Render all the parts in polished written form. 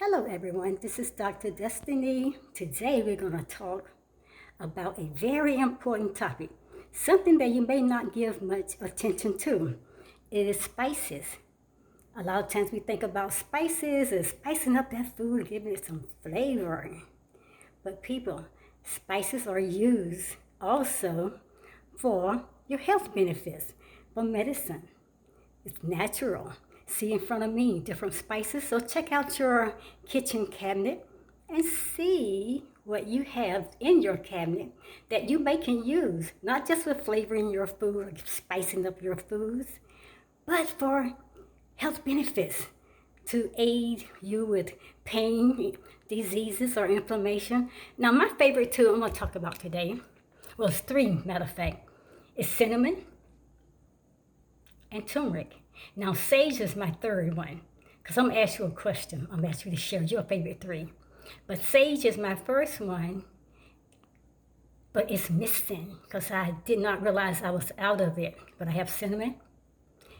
Hello everyone, this is Dr. Destiny. Today we're going to talk about a very important topic, something that you may not give much attention to. It is spices. A lot of times we think about spices as spicing up that food, giving it some flavor. But people, spices are used also for your health benefits, for medicine. It's natural. See in front of me different spices. So check out your kitchen cabinet and see what you have in your cabinet that you may can use, not just for flavoring your food or spicing up your foods, but for health benefits to aid you with pain, diseases, or inflammation. Now, my favorite two I'm going to talk about today, well, it's three, matter of fact, is cinnamon and turmeric. Now, sage is my third one, because I'm going to ask you a question. I'm going to ask you to share your favorite three. But sage is my first one, but it's missing because I did not realize I was out of it. But I have cinnamon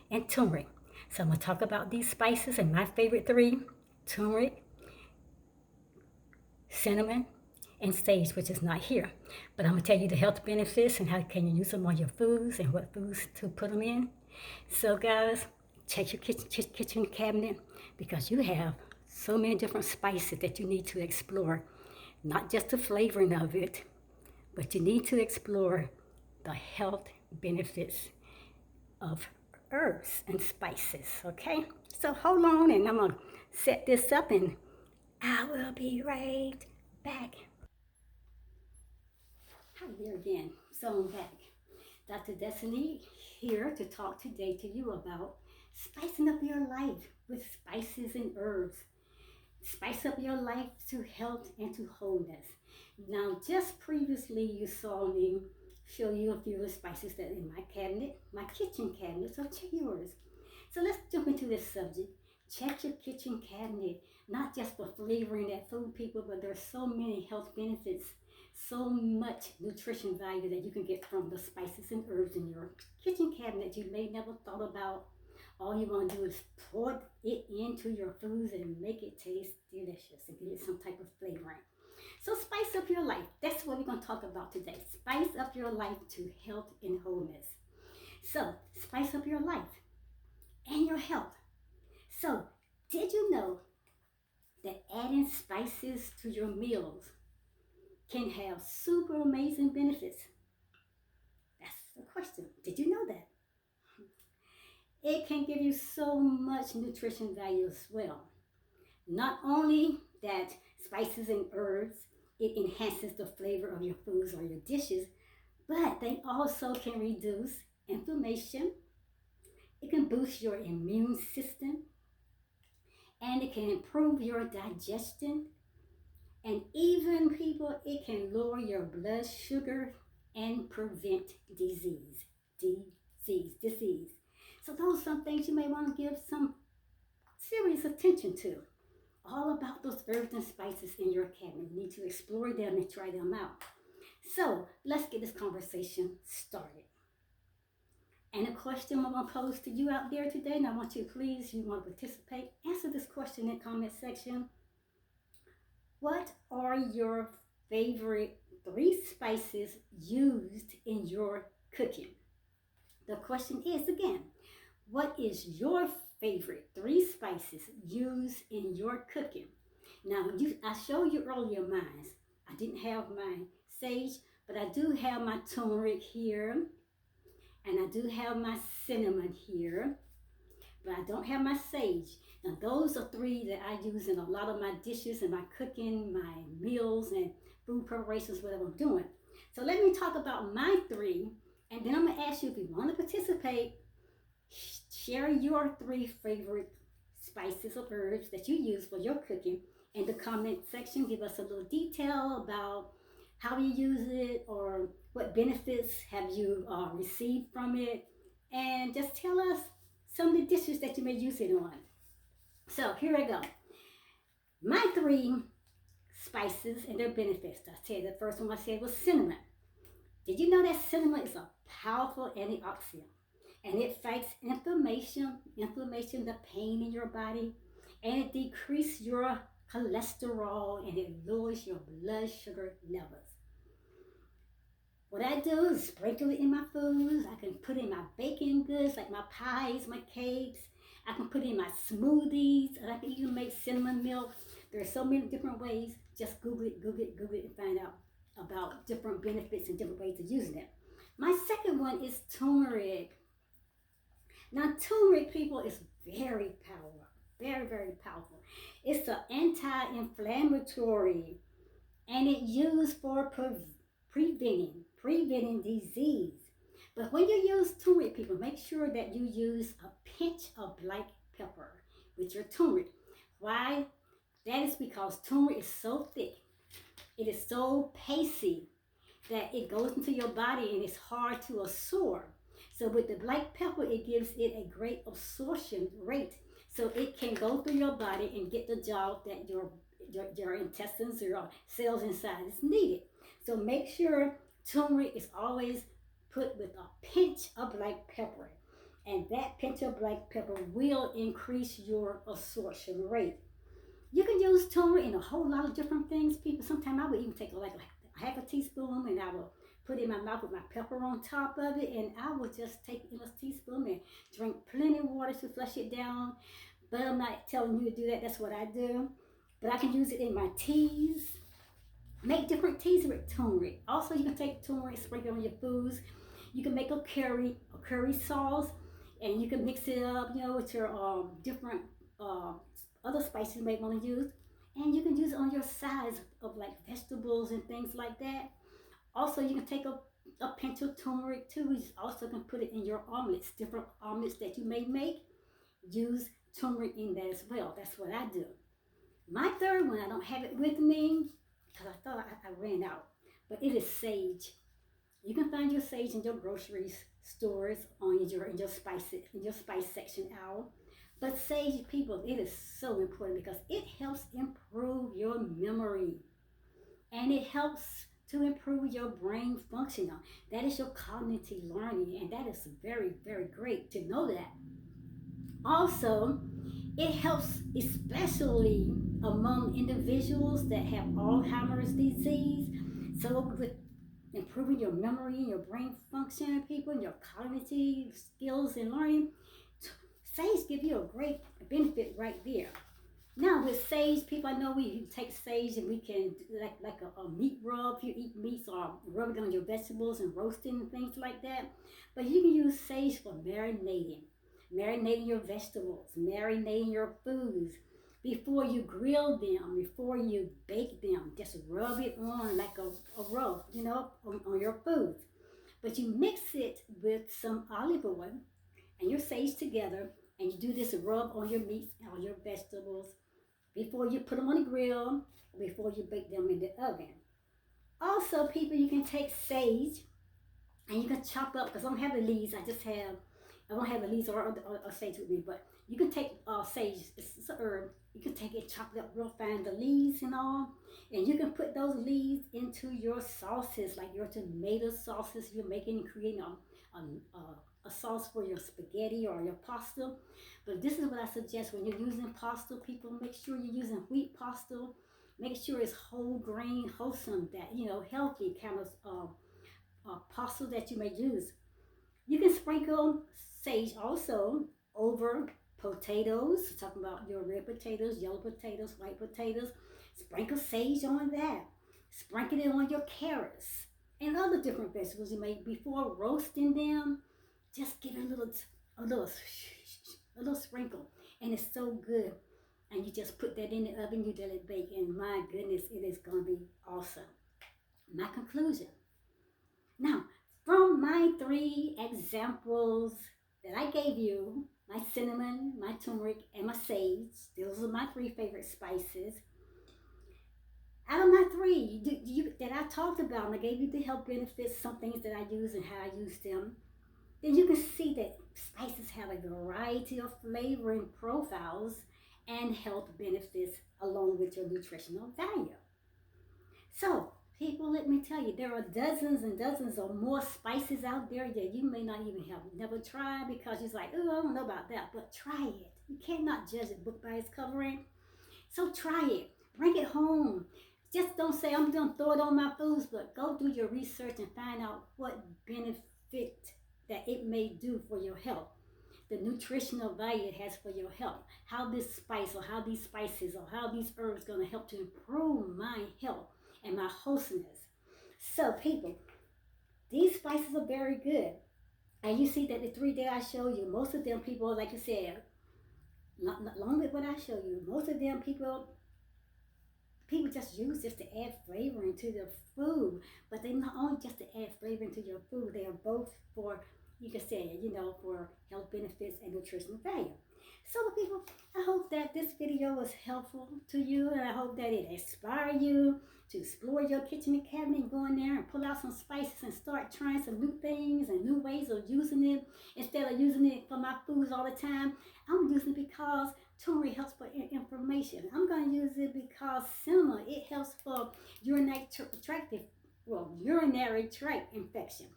and turmeric. So I'm going to talk about these spices and my favorite three, turmeric, cinnamon, and sage, which is not here. But I'm going to tell you the health benefits and how can you use them on your foods and what foods to put them in. So guys, check your kitchen cabinet because you have so many different spices that you need to explore. Not just the flavoring of it, but you need to explore the health benefits of herbs and spices, okay? So hold on and I'm going to set this up and I will be right back. Hi there again. So I'm back. Dr. Destiny here to talk today to you about spicing up your life with spices and herbs. Spice up your life to health and to wholeness. Now, just previously you saw me show you a few of the spices that are in my cabinet, my kitchen cabinet, so check yours. So let's jump into this subject. Check your kitchen cabinet, not just for flavoring that food, people, but there's so many health benefits, so much nutrition value that you can get from the spices and herbs in your kitchen cabinet you may never thought about. All you want to do is pour it into your foods and make it taste delicious and give it some type of flavoring. So spice up your life. That's what we're going to talk about today. Spice up your life to health and wholeness. So spice up your life and your health. So did you know that adding spices to your meals can have super amazing benefits? That's the question. Did you know that? It can give you so much nutrition value as well. Not only that spices and herbs, it enhances the flavor of your foods or your dishes, but they also can reduce inflammation. It can boost your immune system and it can improve your digestion. And even people, it can lower your blood sugar and prevent disease. Disease. So those are some things you may want to give some serious attention to. All about those herbs and spices in your cabinet. You need to explore them and try them out. So let's get this conversation started. And a question I'm going to pose to you out there today, and I want you to please, you want to participate, answer this question in the comment section. What are your favorite 3 spices used in your cooking? The question is again, what is your favorite 3 spices used in your cooking? Now, I showed you earlier mine. I didn't have my sage, but I do have my turmeric here, and I do have my cinnamon here, but I don't have my sage. Now, those are 3 that I use in a lot of my dishes and my cooking, my meals, and food preparations, whatever I'm doing. So let me talk about my 3, and then I'm going to ask you if you want to participate, share your 3 favorite spices or herbs that you use for your cooking in the comment section. Give us a little detail about how you use it or what benefits have you received from it, and just tell us some of the dishes that you may use it on. So here I go. My 3 spices and their benefits. I said the first one I said was cinnamon. Did you know that cinnamon is a powerful antioxidant? And it fights inflammation, the pain in your body, and it decreases your cholesterol, and it lowers your blood sugar levels. What I do is sprinkle it in my foods. I can put it in my baking goods, like my pies, my cakes. I can put it in my smoothies. And I can even make cinnamon milk. There are so many different ways. Just Google it, and find out about different benefits and different ways of using it. My second one is turmeric. Now, turmeric, people, is very powerful. Very, very powerful. It's an anti-inflammatory, and it's used for preventing disease. But when you use turmeric, people, make sure that you use a pinch of black pepper with your turmeric. Why? That is because turmeric is so thick, it is so pasty that it goes into your body and it's hard to absorb. So with the black pepper, it gives it a great absorption rate, so it can go through your body and get the job that your intestines or your cells inside is needed. So make sure turmeric is always put with a pinch of black pepper, and that pinch of black pepper will increase your absorption rate. You can use turmeric in a whole lot of different things, people. Sometimes I would even take like a half a teaspoon, and I will put it in my mouth with my pepper on top of it, and I will just take a teaspoon and drink plenty of water to flush it down. But I'm not telling you to do that. That's what I do. But I can use it in my teas. Make different teas with turmeric. Also, you can take turmeric, sprinkle it on your foods. You can make a curry sauce, and you can mix it up, with your different other spices you may want to use. And you can use it on your sides of like vegetables and things like that. Also, you can take a pinch of turmeric too. You also can put it in your omelets, different omelets that you may make. Use turmeric in that as well. That's what I do. My third one, I don't have it with me because I thought I ran out, but it is sage. You can find your sage in your grocery stores in your spice section aisle. But sage, people, it is so important because it helps improve your memory, and it helps to improve your brain function. That is your cognitive learning, and that is very, very great to know that. Also, it helps especially among individuals that have Alzheimer's disease. So with improving your memory and your brain function, people, and your cognitive skills and learning, sage give you a great benefit right there. Now with sage, people, I know we take sage and we can like a meat rub. If you eat meats, or rub it on your vegetables and roasting and things like that. But you can use sage for marinating your vegetables, marinating your foods. Before you grill them, before you bake them, just rub it on like a rub, on your foods. But you mix it with some olive oil and your sage together, and you do this rub on your meats and on your vegetables before you put them on the grill, before you bake them in the oven. Also, people, you can take sage and you can chop up, because I don't have the leaves, I won't have the leaves or sage with me, but you can take sage, it's a herb, you can take it, chop it up real fine, the leaves and all, and you can put those leaves into your sauces, like your tomato sauces you're making and creating a sauce for your spaghetti or your pasta. But this is what I suggest when you're using pasta, people. Make sure you're using wheat pasta. Make sure it's whole grain, wholesome, that healthy kind of pasta that you may use. You can sprinkle sage also over potatoes. Talking about your red potatoes, yellow potatoes, white potatoes. Sprinkle sage on that. Sprinkle it on your carrots and other different vegetables you make. Before roasting them, just give it a little sprinkle, and it's so good. And you just put that in the oven, you let it bake, and my goodness, it is going to be awesome. My conclusion. Now, from my 3 examples that I gave you, my cinnamon, my turmeric, and my sage, those are my 3 favorite spices. Out of my 3 that I talked about, and I gave you the health benefits, some things that I use and how I use them, then you can see that spices have a variety of flavoring profiles and health benefits along with your nutritional value. So, people, let me tell you, there are dozens and dozens of more spices out there that you may not even have never tried, because you're like, oh, I don't know about that, but try it. You cannot judge a book by its covering. So try it. Bring it home. Just don't say, I'm going to throw it on my foods, but go do your research and find out what benefit that it may do for your health, the nutritional value it has for your health, how this spice or how these spices or how these herbs going to help to improve my health and my wholesomeness. So, people, these spices are very good. And you see that the three that I show you, most of them people, like I said, along with what I show you, most of them people just use this to add flavoring to their food. But they not only just to add flavoring to your food, they are both for, you can say, for health benefits and nutritional value. So people, I hope that this video was helpful to you, and I hope that it inspired you to explore your kitchen cabinet and go in there and pull out some spices and start trying some new things and new ways of using it. Instead of using it for my foods all the time, I'm using it because turmeric helps for inflammation. I'm going to use it because cinnamon, it helps for urinary tract infection.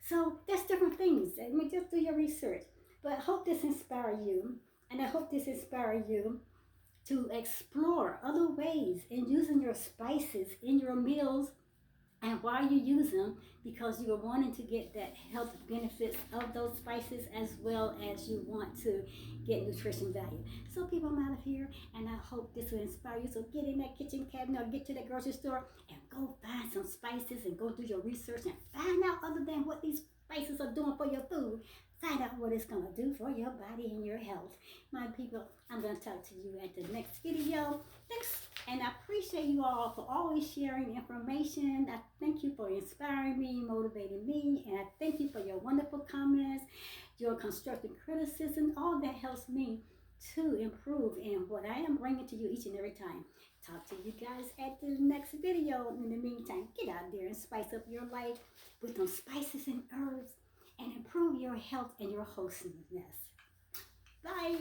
So that's different things. I mean, just do your research. But I hope this inspires you, and I hope this inspires you to explore other ways in using your spices in your meals and why you use them, because you are wanting to get that health benefits of those spices as well as you want to get nutrition value. So people, I'm out of here, and I hope this will inspire you. So get in that kitchen cabinet or get to that grocery store and go find some spices and go do your research and find out, other than what these spices are doing for your food, find out what it's going to do for your body and your health. My people, I'm going to talk to you at the next video. Thanks, and I appreciate you all for always sharing information. I thank you for inspiring me, motivating me, and I thank you for your wonderful comments, your constructive criticism. All that helps me to improve in what I am bringing to you each and every time. Talk to you guys at the next video. In the meantime, get out there and spice up your life with some spices and herbs and improve your health and your wholesomeness. Bye.